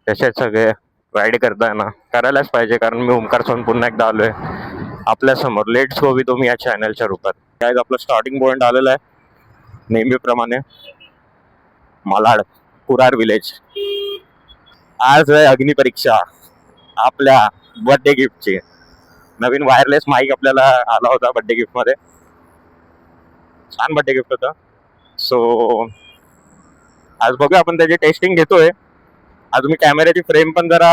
कसे आहेत सगळे? राईड करताय ना? करायलाच पाहिजे, कारण मी ओमकार सोन पुन्हा एकदा आलोय आपल्या समोर. लेट्स गो विथ मी या चॅनलच्या रूपात. काय आपलं स्टार्टिंग पॉइंट आलेला आहे नेहमीप्रमाणे, मालाड कुरार विलेज. आज आहे अग्निपरीक्षा आपल्या बर्थडे गिफ्टची. नवीन वायरलेस माईक आपल्याला आला होता बर्थडे गिफ्ट मध्ये. छान बर्थडे गिफ्ट होतं. सो आज बघूया, आपण त्याची टेस्टिंग घेतोय. आज मी कॅमेऱ्याची फ्रेम पण जरा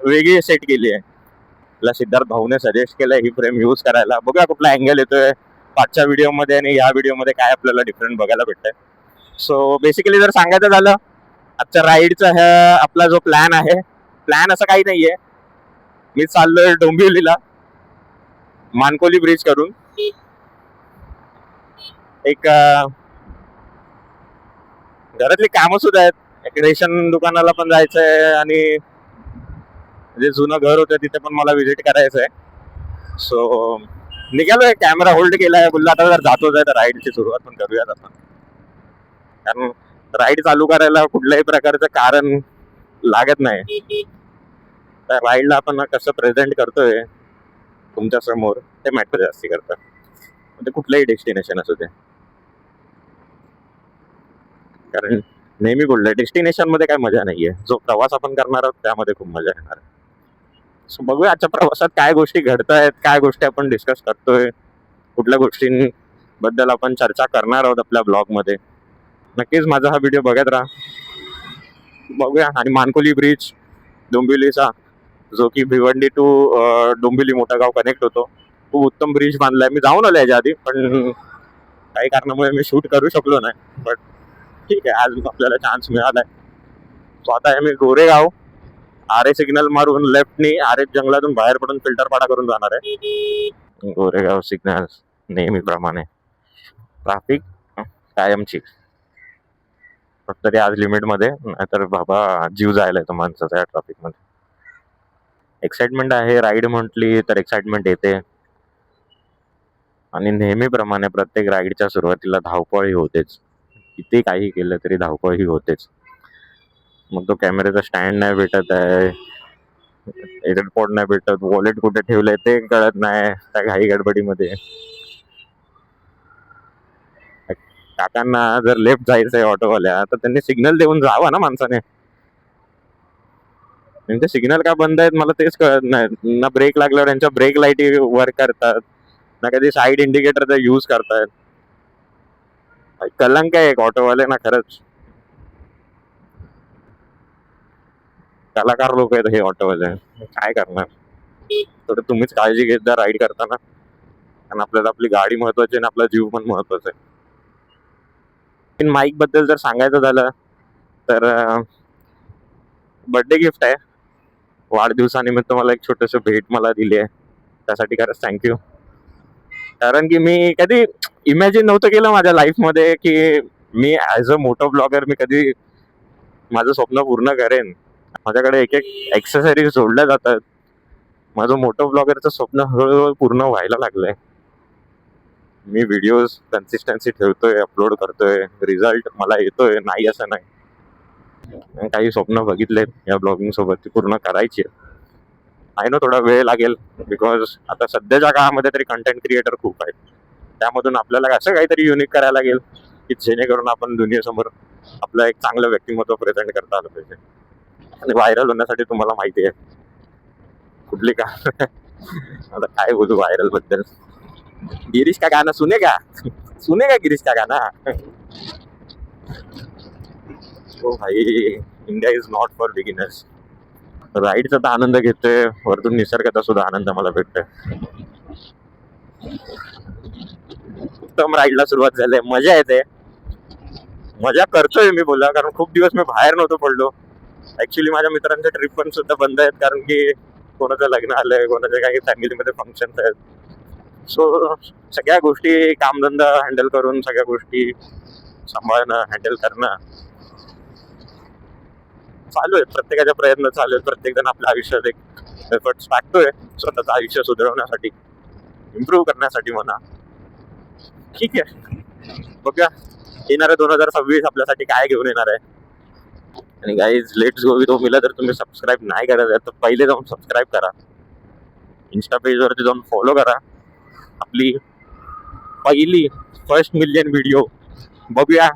वेगळी सेट केली आहे. मला सिद्धार्थ भाऊने सजेस्ट केलंय ही फ्रेम यूज करायला. बघूया कुठला अँगल येतोय पाचच्या व्हिडिओमध्ये आणि या व्हिडिओमध्ये काय आपल्याला डिफरंट बघायला भेटतंय. सो बेसिकली जर सांगायचं झालं, आजच्या राईडचा हा आपला जो प्लॅन आहे, प्लॅन असं काही नाहीये. मी चाललोय डोंबिवलीला मानकोली ब्रिज करून. एक घरातली कामं सुद्धा आहेत. एक रेशन दुकानाला पण जायचंय आणि जे जुनं घर होतं तिथे पण मला व्हिजिट करायचंय. सो निघालोय, कॅमेरा होल्ड केलाय. बोलला आता जर जातोच आहे तर राईडची सुरुवात पण करूयात आपण. कारण राईड चालू करायला कुठल्याही प्रकारचं कारण लागत नाही. तर राईडला आपण कसं प्रेझेंट करतोय तुमच्या समोर ते मॅटर जास्ती करतं. म्हणजे कुठलंही डेस्टिनेशन असू दे. कारण नेहमी बोललोय, डेस्टिनेशन मध्ये काय मजा नाहीये, जो प्रवास आपण करणार आहोत त्यामध्ये खूप मजा येणार आहे. सो बघूया आजच्या प्रवासात काय गोष्टी घडतायत, काय गोष्टी आपण डिस्कस करतोय, कुठल्या गोष्टींबद्दल आपण चर्चा करणार आहोत आपल्या ब्लॉग मध्ये. नक्कीच माझा हा व्हिडिओ बघत राहा. बघूया. आणि मानकोली ब्रिज डोंबिवलीचा, जो की भिवंडी टू डोंबिवली मोठा गाव कनेक्ट होतो, खूप उत्तम ब्रिज बांधलाय. मी जाऊन आलो याच्या आधी, पण काही कारणामुळे मी शूट करू शकलो नाही. बट ठीक आहे, आज आपल्याला चान्स मिळालाय. सो आता आहे मी गोरेगाव. आरे सिग्नल मारून लेफ्टनी आरे जंगलातून बाहेर पडून फिल्टरपाडा करून जाणार आहे. गोरेगाव सिग्नल नेहमीप्रमाणे ट्रॅफिक कायमची. फक्त ते आज लिमिट मध्ये, नाहीतर बाबा जीव जायला येतो माणसाचा या ट्रॅफिक मध्ये. एक्साइटमेंट आहे, राईड म्हटली तर एक्साइटमेंट येते. आणि नेहमीप्रमाणे प्रत्येक राईडच्या सुरुवातीला धावपळ होतेच. किती काही केलं तरी धावपळ ही होतेच. मग तो कॅमेऱ्याचा स्टँड नाही भेटत आहे, एअरपोर्ट नाही भेटत, वॉलेट कुठे ठेवलंय ते कळत नाही त्या घाई गडबडीमध्ये. काकांना जर लेफ्ट जायचंय ऑटोवाल्या, तर त्यांनी सिग्नल देऊन जावा ना माणसाने. त्यांचे सिग्नल का बंद आहेत मला तेच कळत नाही. ना ब्रेक लागल्यावर त्यांच्या ब्रेक लाईट वर्क करतात, ना कधी साईड इंडिकेटरचा यूज करतायत. कलंक आहे एक ऑटोवाले ना, खरंच कलाकार लोक आहेत हे ऑटोवाले. काय करणार, थोडं तुम्हीच काळजी घेत जा राईड करताना. कारण आपल्याला आपली गाडी महत्वाची आणि आपला जीव पण महत्वाचा आहे. माईक बद्दल जर सांगायचं झालं तर बर्थडे गिफ्ट आहे. वाढदिवसानिमित्त मला एक छोटस भेट मला दिली आहे, त्यासाठी खरंच थँक्यू. कारण की मी कधी इमॅजिन नव्हतं केलं माझ्या लाईफमध्ये की मी ॲज अ मोटो ब्लॉगर मी कधी माझं स्वप्न पूर्ण करेन. माझ्याकडे एक एक एक्सेसरीज जोडल्या जातात. माझं मोटो ब्लॉगरचं स्वप्न हळूहळू पूर्ण व्हायला लागलंय. मी व्हिडिओज कन्सिस्टन्सी ठेवतोय, अपलोड करतोय, रिझल्ट मला येतोय, नाही असं नाही. काही स्वप्न बघितलेत या ब्लॉगिंग सोबत, ती पूर्ण करायची आहे ना. थोडा वेळ लागेल, बिकॉज आता सध्याच्या काळामध्ये तरी कंटेंट क्रिएटर खूप आहेत. त्यामधून आपल्याला असं काहीतरी युनिक करायला लागेल की जेणेकरून आपण दुनियेसमोर आपलं एक चांगलं व्यक्तिमत्व प्रेझेंट करता आलं पाहिजे. आणि व्हायरल होण्यासाठी तुम्हाला माहिती आहे कुठली का आता काय बोलू व्हायरल बद्दल. गिरीश का गाना सुनेगा गिरीश का गाना. ओ भाई, India is not for beginners. राईडचा तर आनंद घेतोय, वरतून निसर्गाचा सुद्धा आनंद मला भेटतोय. उत्तम राईडला सुरुवात झाली, मजा येते, मजा करतोय मी बोला. कारण खूप दिवस मी बाहेर नव्हतो पडलो. ऍक्च्युली माझ्या मित्रांच्या ट्रिप पण सुद्धा बंद आहेत, कारण की कोणाचं लग्न आलंय, कोणाच्या काही फॅमिलीमध्ये फंक्शन्स आहेत. सो सगळ्या गोष्टी, कामधंदा हँडल करून सगळ्या गोष्टी सांभाळणं, हँडल करणं चालू आहे. प्रत्येकाचा प्रयत्न चालू आहे. प्रत्येक जण आपल्या आयुष्यात एक एफर्ट्स टाकतोय स्वतःचं आयुष्य सुधारवण्यासाठी, इम्प्रूव्ह करण्यासाठी म्हणा. ठीक आहे, बघूया येणाऱ्या 2026 आपल्यासाठी काय घेऊन येणार आहे. आणि गाईज लेट्स गो विथ ओमीला जर तुम्ही सबस्क्राईब नाही करत आहे तर पहिले जाऊन सबस्क्राईब करा. इन्स्टा पेजवरती जाऊन फॉलो करा. आपली पहिली फर्स्ट मिलियन व्हिडिओ बघूया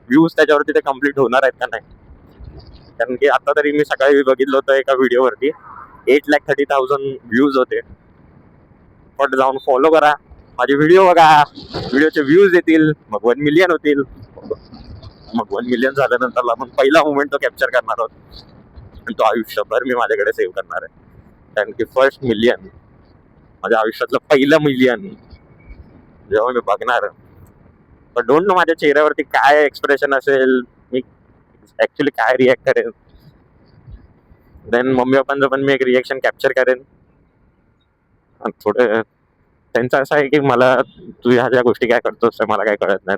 व्ह्यूज त्याच्यावरती ते कम्प्लीट होणार आहेत का नाही. कारण की आता तरी मी सकाळी बघितलं होतं एका व्हिडिओवरती 8,30,000 व्ह्यूज होते. पण जाऊन फॉलो करा, माझे व्हिडिओ बघा, व्हिडिओचे व्ह्यूज येतील, मग 1 मिलियन होतील. मग 1 मिलियन झाल्यानंतर आपण पहिला मुवमेंट तो कॅप्चर करणार आहोत आणि तो आयुष्यभर मी माझ्याकडे सेव्ह करणार आहे. कारण की फर्स्ट मिलियन, माझ्या आयुष्यातलं पहिलं मिलियन जेव्हा मी बघणार, पण डोंट नो माझ्या चेहऱ्यावरती काय एक्सप्रेशन असेल, मी ऍक्च्युली काय रिॲक्ट करेन. देन मम्मी पप्पांचं पण मी एक रिॲक्शन कॅप्चर करेन. थोडं त्यांचं असं आहे की मला तू ह्या ज्या गोष्टी काय करतोस त्या मला काय कळत नाही,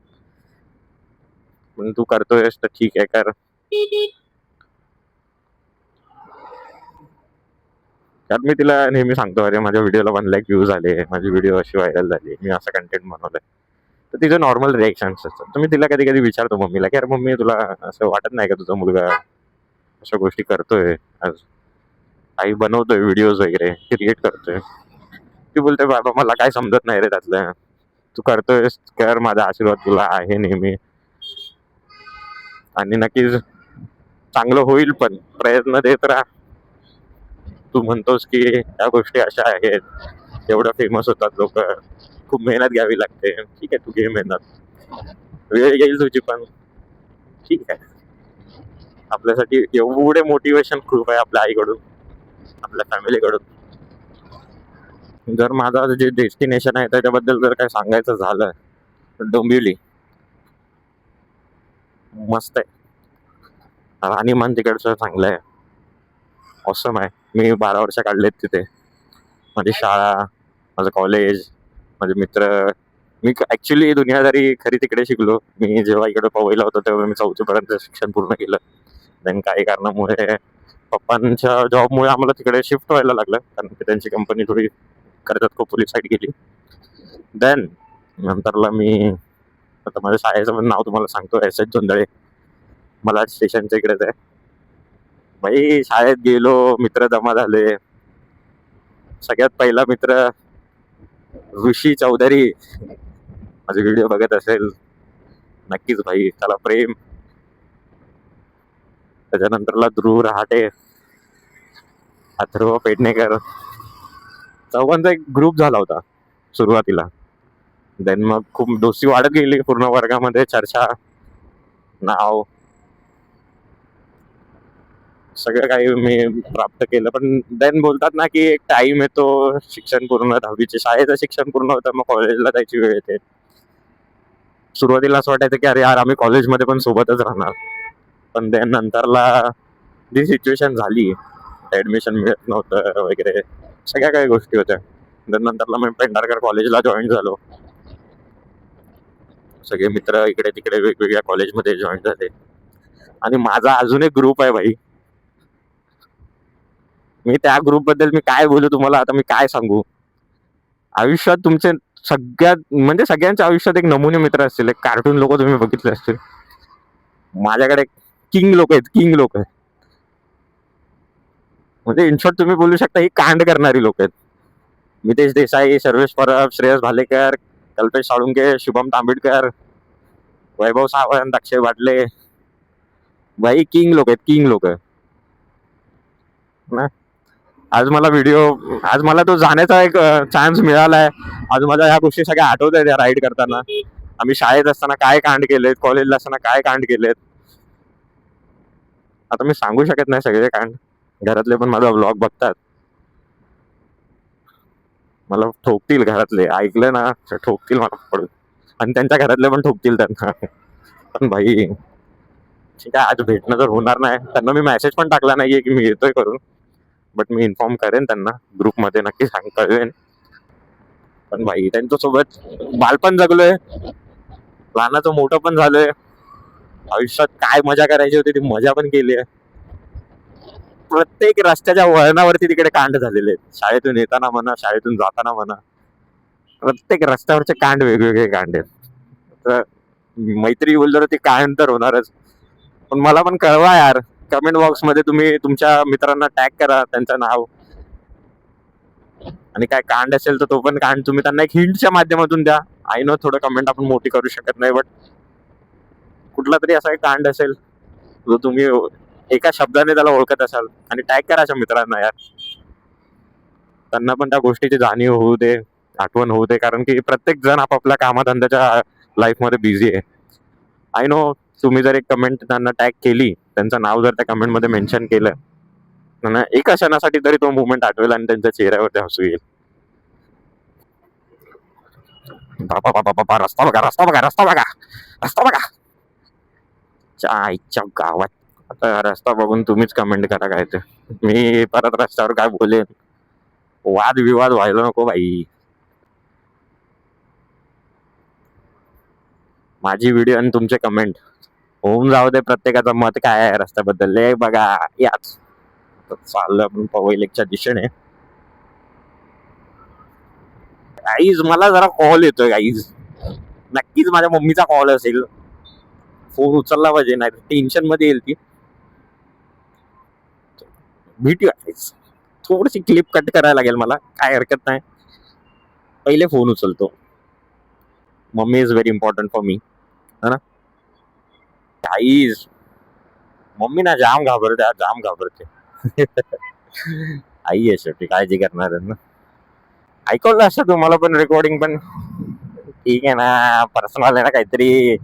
पण तू करतोयस तर ठीक आहे कर. कारण मी तिला नेहमी सांगतो, अरे माझ्या व्हिडिओला 1 लाख व्ह्यूज आले, माझी व्हिडिओ अशी व्हायरल झाली, मी असं कंटेंट बनवलंय. तर तिचं नॉर्मल रिएक्शन्स असतात. तर मी तिला कधी कधी विचारतो मम्मीला की अरे मम्मी तुला असं वाटत नाही का तुझा मुलगा अशा गोष्टी करतोय, आज आई बनवतोय व्हिडिओज वगैरे क्रिएट करतोय. ती बोलते बाबा मला काय समजत नाही रे त्यातलं, तू करतोयस कर, माझा आशीर्वाद तुला आहे नेहमी आणि नक्कीच चांगलं होईल, पण प्रयत्न देत राहा. तू म्हणतोस की या गोष्टी अशा आहेत, एवढं फेमस होतात लोक, खूप मेहनत घ्यावी लागते. ठीक आहे, तू घे मेहनत, वेळ येईल तुझी पण. ठीक आहे, आपल्यासाठी एवढे मोटिवेशन खूप आहे आपल्या आईकडून, आपल्या फॅमिलीकडून. जर माझं जे डेस्टिनेशन आहे त्याच्याबद्दल जर काय सांगायचं झालं तर डोंबिवली मस्त आहे. राहणीमान तिकडचं चांगलं आहे, ऑसम आहे. मी 12 वर्ष काढलेत तिथे. माझी शाळा, माझं कॉलेज, माझे मित्र. मी ऍक्च्युली दुनियादारी खरी तिकडे शिकलो. मी जेव्हा इकडे पवईला होतो तेव्हा मी 4थी पर्यंत शिक्षण पूर्ण केलं. देन काही कारणामुळे पप्पांच्या जॉबमुळे आम्हाला तिकडे शिफ्ट व्हायला लागलं, कारण की त्यांची कंपनी थोडी कर्जत खोपोली साईड गेली. देन नंतरला मी आता माझ्या शाळेचं पण नाव तुम्हाला सांगतो, एस एच जोंधळे, मला स्टेशनच्या इकडेच आहे. भाई शाळेत गेलो, मित्र जमा झाले. सगळ्यात पहिला मित्र ऋषी चौधरी, माझे व्हिडिओ बघत असेल नक्कीच भाई, त्याला प्रेम. त्याच्यानंतरला ध्रुव रहाटे, अथर्व पेडणेकर, चौघांचा एक ग्रुप झाला होता सुरुवातीला. देन मग खूप दोस्ती वाढत गेली, पूर्ण वर्गामध्ये चर्चा, नाव, सगळं काही मी प्राप्त केलं. पण देन बोलतात ना की एक टाइम येतो, शिक्षण पूर्ण 10वीचे शाळेचं शिक्षण पूर्ण होतं, मग कॉलेजला जायची वेळ येते. सुरुवातीला असं वाटायचं की अरे यार आम्ही कॉलेजमध्ये पण सोबतच राहणार, पण देन नंतरला जी सिच्युएशन झाली, ऍडमिशन मिळत नव्हतं वगैरे, सगळ्या काही गोष्टी होत्या. देन नंतरला मी पेंढारकर कॉलेजला जॉईन झालो. सगळे मित्र इकडे तिकडे वेगवेगळ्या कॉलेजमध्ये जॉईन झाले. आणि माझा अजून एक ग्रुप आहे भाई, मी त्या ग्रुप बद्दल मी काय बोलू तुम्हाला, आता मी काय सांगू. आयुष्यात तुमचे सगळ्यात म्हणजे सगळ्यांच्या आयुष्यात एक नमुने मित्र असतील, एक कार्टून लोक तुम्ही बघितले असतील. माझ्याकडे किंग लोक आहेत, किंग लोक आहेत. म्हणजे इन शॉर्ट तुम्ही बोलू शकता ही कांड करणारी लोक आहेत. मितेश देसाई, सर्वेश परब, श्रेयस भालेकर, कल्पेश साळुंके, शुभम तांबेडकर, वैभव सावंत, अक्षय वाटले, भाई किंग लोक आहेत, किंग लोक. आज मला आज मला तो जाण्याचा एक चान्स मिळालाय. आज मला ह्या गोष्टी सगळ्या आठवत आहेत, राईड करताना आम्ही शाळेत असताना काय कांड केलेत, कॉलेजला असताना काय कांड केलेत. आता मी सांगू शकत नाही सगळे कांड, घरातले पण माझा व्लॉग बघतात, मला ठोकतील. घरातले ऐकलं ना ठोकतील मला पडून, आणि त्यांच्या घरातले पण ठोकतील त्यांना. पण भाई ठीक आहे, आज भेटणं तर होणार नाही. त्यांना मी मेसेज पण टाकला नाहीये की मी येतोय करून, बट मी इन्फॉर्म करेन त्यांना ग्रुपमध्ये, नक्की कळवेन. पण भाई त्यांच्यासोबत बालपण जगलोय, लहानाचं मोठं पण झालोय. आयुष्यात काय मजा करायची होती ती मजा पण केली आहे. प्रत्येक रस्त्याच्या वळणावरती तिकडे कांड झालेले आहेत, शाळेतून येताना म्हणा, शाळेतून जाताना म्हणा, प्रत्येक रस्त्यावरचे कांड वेगवेगळे कांड आहेत. तर मैत्री बोलल्यावर ते कांड तर होणारच. पण मला पण कळवा यार, कमेंट बॉक्स मध्ये तुम्ही तुमच्या मित्रांना टॅग करा, त्यांचं नाव, आणि काय कांड असेल तर तो पण कांड तुम्ही त्यांना एक हिंटच्या माध्यमातून द्या. आय नो थोडं कमेंट आपण मोठी करू शकत नाही, बट कुठला तरी असा एक कांड असेल जो तुम्ही एका शब्दाने त्याला ओळखत असाल, आणि टॅग करा अशा मित्रांना यार. त्यांना पण त्या गोष्टीची जाणीव होऊ दे, आठवण होऊ दे, कारण की प्रत्येक जण आपापल्या कामाधंद्याच्या लाईफ मध्ये बिझी आहे. आय नो तुम्ही जर एक कमेंट त्यांना टॅग केली, त्यांचं नाव जर त्या कमेंट मध्ये मेन्शन केलं, त्यांना एका क्षणासाठी तरी तो मुवमेंट आठवेल आणि त्यांच्या चेहऱ्यावरती हसू येईल. बाबा बाबा बाबा, रस्ता बघा, रस्ता बघा, रस्ता बघा, रस्ता बघा. आईच्या गावात. आता रस्ता बघून तुम्हीच कमेंट करा काय ते. मी परत रस्त्यावर काय बोलेन, वाद विवाद व्हायला नको बाई. माझी व्हिडिओ आणि तुमचे कमेंट होऊन जाऊ दे. प्रत्येकाचं मत काय आहे रस्त्याबद्दल हे बघा. याच चाललं आपण पवईलेकच्या दिशेने. गाईज मला जरा कॉल येतोय गाईज, नक्कीच माझ्या मम्मीचा कॉल असेल. फोन उचलला पाहिजे, नाही टेन्शन मध्ये येईल ती. भेटूया. थोडीशी क्लिप कट करायला लागेल मला, काय हरकत नाही. पहिले फोन उचलतो. Mummy is very important for me, है ना. गाईज मम्मी ना जाम घाबरते, जाम घाबरते. आई आहे शेवटी, काळजी करणार ना. ऐकवलं असं तुम्हाला पण रेकॉर्डिंग पण ठीक आहे ना, पर्सनल आहे ना काहीतरी.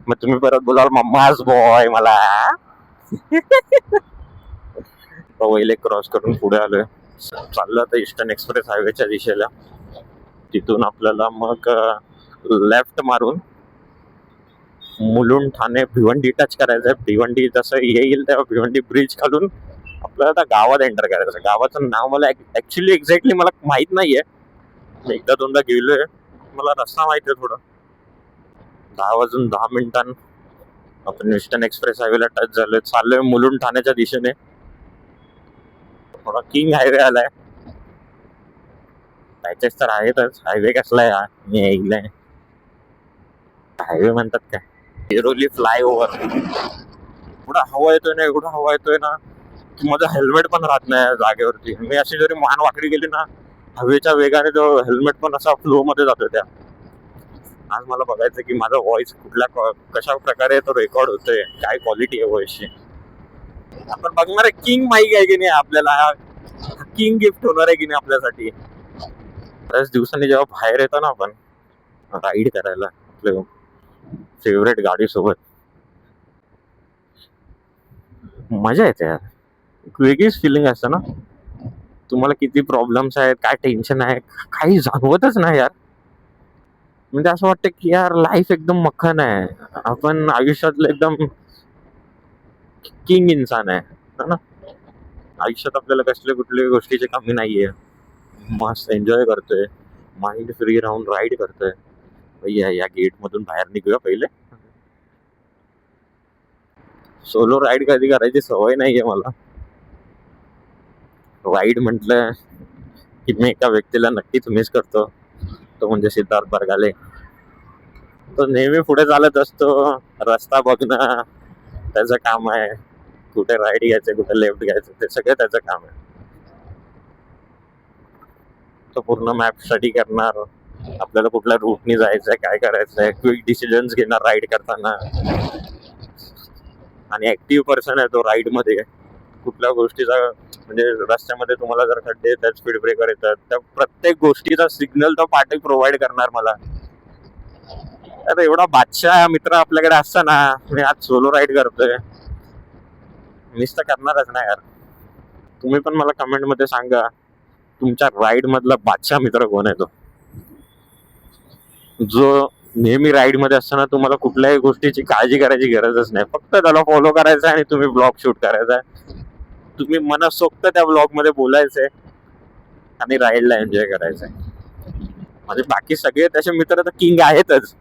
मग तुम्ही परत बोलाल मम्माज बॉय मला. पहिले क्रॉस करून पुढे आलोय, चाललं आता ईस्टर्न एक्सप्रेस हायवेच्या दिशेला. तिथून आपल्याला मग लेफ्ट मारून मुलुंड ठाणे भिवंडी टच करायचंय. भिवंडी जसं येईल तेव्हा भिवंडी ब्रिज खालून आपल्याला आता गावात एंटर करायचं. गावाचं नाव मला ऍक्च्युली एक्झॅक्टली मला माहित नाहीये, एकदा दोनदा गेलोय, मला रस्ता माहिती आहे थोडं. 10 वाजून 10 आपण ईस्टर्न एक्सप्रेस हायवेला टच झालोय. चाललोय मुलुंड ठाण्याच्या दिशेने. थोडा किंग हायवे आलाय, पॅचेस तर आहेतच. हायवे कसला आहे मी ऐकलंय, हायवे म्हणतात काय. एरोली फ्लायओव्हर. एवढा हवा येतोय ना, एवढा हवा येतोय ना की माझं हेल्मेट पण राहत नाही जागेवरती. मी अशी जरी मान वाकडी गेली ना, हवेच्या वेगाने तो हेल्मेट पण असा फ्लो मध्ये जातोय त्या. आज मला बघायचं की माझा व्हॉइस कुठल्या कशा प्रकारे तो रेकॉर्ड होतोय, काय क्वालिटी आहे व्हॉइसची. आपण बघणार आहे किंग माईक आहे की नाही आपल्याला, किंग गिफ्ट होणार आहे की नाही आपल्यासाठी. बऱ्याच दिवसांनी जेव्हा बाहेर येतो ना आपण राईड करायला आपल्या फेवरेट गाडी सोबत, मजा येते यार. वेगळीच फिलिंग असते ना. तुम्हाला किती प्रॉब्लेम्स आहेत, काय टेन्शन आहे, काही जाणवतच नाही यार. म्हणजे असं वाटतं की यार लाईफ एकदम मक्खन आहे, आपण आयुष्यातलं एकदम किंग इंसान आहे ना. आयुष्यात आपल्याला कसल्या कुठल्या गोष्टीची कमी नाहीये. मस्त एन्जॉय करतोय, माइंड फ्री राहून राईड करतोय. या गेट मधून बाहेर निघूया पहिले. सोलो राईड कधी करायची सवय नाहीये मला. राईड म्हटलं की मी एका व्यक्तीला नक्कीच मिस करतो, तो म्हणजे सिद्धार्थ बरगाले. तो नेहमी पुढे चालत असतो, रस्ता बघणं त्याचं काम आहे. कुठे राईड घ्यायचं, कुठे लेफ्ट घ्यायचं, ते सगळं त्याचं काम आहे. तो पूर्ण मॅप स्टडी करणार, आपल्याला कुठल्या रूटनी जायचंय, काय करायचंय, क्विक डिसिजन्स घेणार राईड करताना. आणि ऍक्टिव्ह पर्सन आहे तो राईड मध्ये. कुठल्या गोष्टीचा म्हणजे रस्त्यामध्ये तुम्हाला जर खड्डे येतात, स्पीड ब्रेकर येतात, त्या प्रत्येक गोष्टीचा सिग्नल तो पाठी प्रोव्हाइड करणार मला. आता एवढा बादशाह मित्र आपल्याकडे असताना मी आज सोलो राईड करतोय, मिस तर करणारच ना यार. तुम्ही पण मला कमेंट मध्ये सांगा तुमच्या राईड मधला बादशाह मित्र कोण आहे, तो जो नेहमी राईड मध्ये असताना तुम्हाला कुठल्याही गोष्टीची काळजी करायची गरजच नाही. फक्त त्याला फॉलो करायचं आणि तुम्ही ब्लॉग शूट करायचा. तुम्ही मनसोक्त त्या ब्लॉग मध्ये बोलायचंय आणि राईडला एन्जॉय करायचंय. म्हणजे बाकी सगळे त्याचे मित्र तर किंग आहेतच.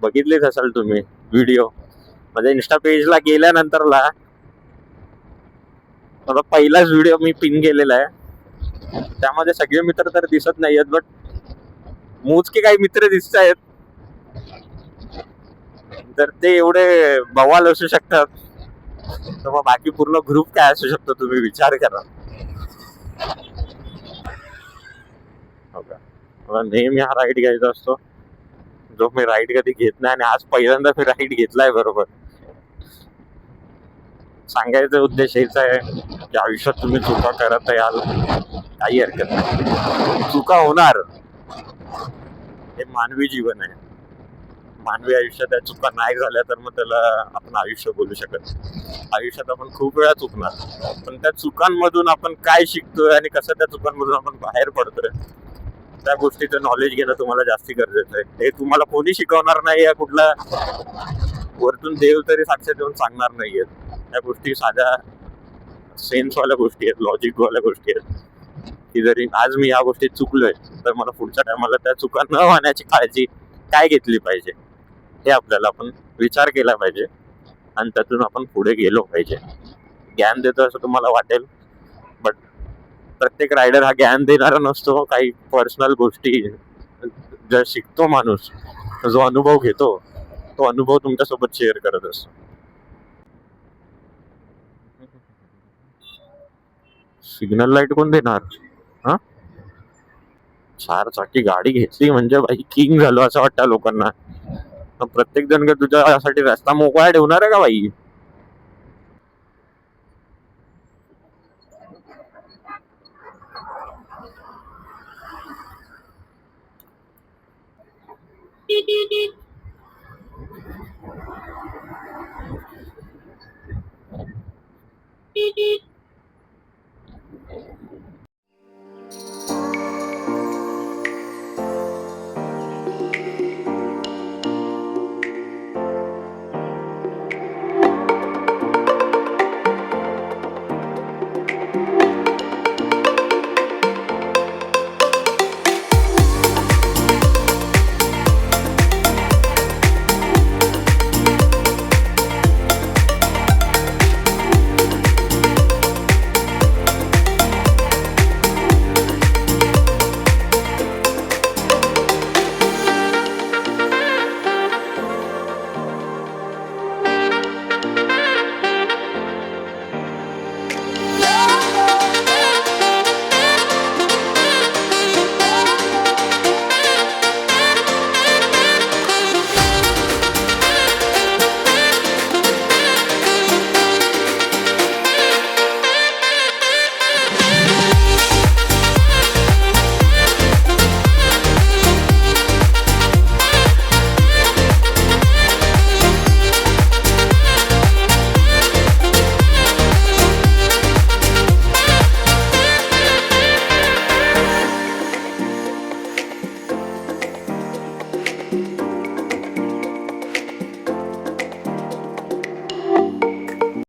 बघितलेच असाल तुम्ही व्हिडिओ, म्हणजे इन्स्टा पेजला गेल्यानंतरला मला पहिलाच व्हिडिओ मी पिन केलेला आहे. त्यामध्ये सगळे मित्र तर दिसत नाहीयेत, बट मोजके काही मित्र दिसत आहेत. तर ते एवढे बवाल असू शकतात, तर मग बाकी पूर्ण ग्रुप काय असू शकतो, तुम्ही विचार करा. हो का? मला नेहमी हा राईड घ्यायचा असतो, जो मी राईड कधी घेत नाही, आणि आज पहिल्यांदा मी राईड घेतलाय. बरोबर. सांगायचा उद्देश हेच आहे की आयुष्यात तुम्ही चुका करत याल, काही हरकत नाही, चुका होणार, हे मानवी जीवन आहे. मानवी आयुष्यात त्या चुका नाही झाल्या तर मग त्याला आपण आयुष्य बोलू शकत. आयुष्यात आपण खूप वेळा चुकणार, पण त्या चुकांमधून आपण काय शिकतोय आणि कसं त्या चुकांमधून आपण बाहेर पडतोय, त्या गोष्टीचं नॉलेज घेणं तुम्हाला जास्ती गरजेचं आहे. हे तुम्हाला कोणी शिकवणार नाही, या कुठला वरतून देव तरी साक्षात देऊन सांगणार नाहीये. त्या गोष्टी साध्या सेन्सवाल्या गोष्टी आहेत, लॉजिकवाल्या गोष्टी आहेत, की जरी आज मी या गोष्टीत चुकलोय, तर मला पुढच्या टायमाला त्या चुका न होण्याची काळजी काय घेतली पाहिजे, हे आपल्याला आपण विचार केला पाहिजे, आणि त्यातून आपण पुढे गेलो पाहिजे. ज्ञान देतो असं तुम्हाला वाटेल, बट प्रत्येक रायडर हा ज्ञान देणारा नसतो. काही पर्सनल गोष्टी जर शिकतो माणूस, जो अनुभव घेतो, तो अनुभव तुमच्यासोबत शेअर करत असतो. सिग्नल लाईट कोण देणार? हा, 4 चाकी गाडी घेतली म्हणजे भाई किंग झालो असं वाटतं लोकांना. प्रत्येक जण का तुझ्यासाठी रस्ता मोकळा ठेवणार आहे का भाई?